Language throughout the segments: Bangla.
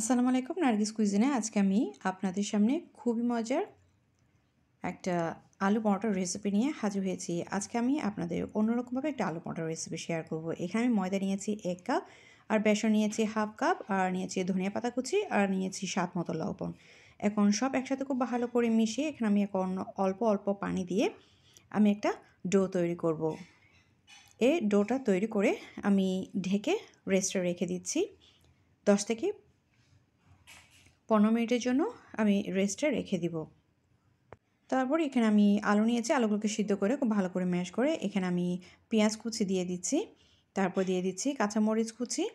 আসসালামু আলাইকুম। নার্গিস কুইজিনে আজকে আমি আপনাদের সামনে খুবই মজার একটা আলু পরোটার রেসিপি নিয়ে হাজির হয়েছি। আজকে আমি আপনাদের অন্যরকমভাবে একটা আলু পরোটার রেসিপি শেয়ার করব। এখানে আমি ময়দা নিয়েছি ১ কাপ, আর বেসন নিয়েছি 1/2 কাপ, আর নিয়েছি ধনিয়া পাতা কুচি, আর নিয়েছি স্বাদ মতো লবণ। এখন সব একসাথে খুব ভালো করে মিশিয়ে এখানে আমি এখন অল্প অল্প পানি দিয়ে আমি একটা ডো তৈরি করব। এই ডোটা তৈরি করে আমি ঢেকে রেস্টে রেখে দিচ্ছি 10 থেকে 15 মিনিটের জন্য আমি রেস্টে রেখে দিব। তারপর এখানে আমি আলু নিয়েছি, আলুগুলোকে সিদ্ধ করে খুব ভালো করে ম্যাশ করে এখানে আমি পেঁয়াজ কুচি দিয়ে দিচ্ছি, তারপর দিয়ে দিচ্ছি কাঁচামরিচ কুচি,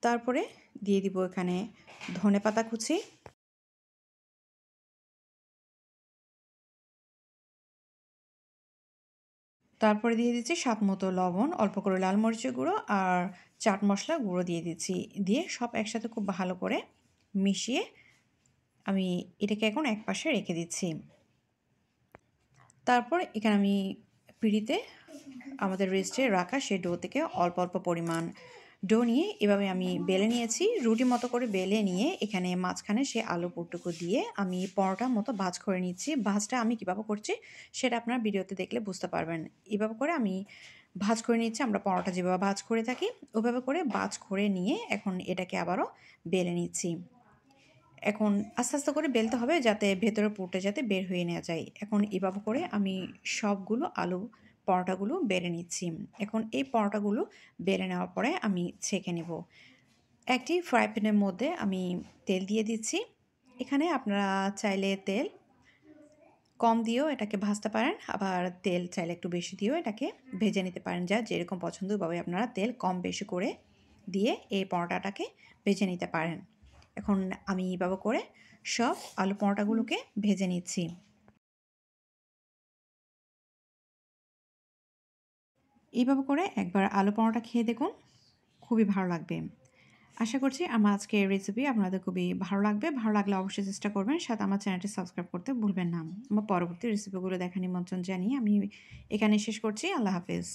তারপরে দিয়ে দিব এখানে ধনেপাতা কুচি, তারপরে দিয়ে দিচ্ছি স্বাদ মতো লবণ, অল্প করে লাল মরিচের গুঁড়ো আর চাট মশলা গুঁড়ো দিয়ে দিচ্ছি। দিয়ে সব একসাথে খুব ভালো করে মিশিয়ে আমি এটাকে এখন একপাশে রেখে দিচ্ছি। তারপর এখানে আমি পিঁড়িতে আমাদের রেস্টে রাখা সে ডো থেকে অল্প অল্প পরিমাণ ডো নিয়ে এভাবে আমি বেলে নিয়েছি। রুটি মতো করে বেলে নিয়ে এখানে মাঝখানে সে আলু পুরটুকু দিয়ে আমি পরোটার মতো ভাঁজ করে নিচ্ছি। ভাঁজটা আমি কীভাবে করছি সেটা আপনারা ভিডিওতে দেখলে বুঝতে পারবেন। এভাবে করে আমি ভাঁজ করে নিচ্ছি। আমরা পরোটা যেভাবে ভাঁজ করে থাকি ওইভাবে করে ভাঁজ করে নিয়ে এখন এটাকে আবারও বেলে নিচ্ছি। এখন আস্তে আস্তে করে বেলতে হবে যাতে ভেতরের পুরটা যাতে বের হয়ে নেওয়া যায়। এখন এভাবে করে আমি সবগুলো আলু পরোটাগুলো বেলে নিচ্ছি। এখন এই পরোটাগুলো বেলে নেওয়ার পরে আমি ছেঁকে নেব। একটি ফ্রাই প্যানের মধ্যে আমি তেল দিয়ে দিচ্ছি। এখানে আপনারা চাইলে তেল কম দিয়েও এটাকে ভাজতে পারেন, আবার তেল চাইলে একটু বেশি দিয়েও এটাকে ভেজে নিতে পারেন। যা যেরকম পছন্দ ওইভাবে আপনারা তেল কম বেশি করে দিয়ে এই পরোটাটাকে ভেজে নিতে পারেন। এখন আমি এইভাবে করে সব আলু পরোটাগুলোকে ভেজে নিচ্ছি। এইভাবে করে একবার আলু পরোটা খেয়ে দেখুন, খুবই ভালো লাগবে। আশা করছি আমার আজকের রেসিপি আপনাদের খুবই ভালো লাগবে। ভালো লাগলে অবশ্যই চেষ্টা করবেন। সাথে আমার চ্যানেলটি সাবস্ক্রাইব করতে ভুলবেন না। আমার পরবর্তী রেসিপিগুলো দেখার নিমন্ত্রণ জানিয়ে আমি এখানে শেষ করছি। আল্লাহ হাফেজ।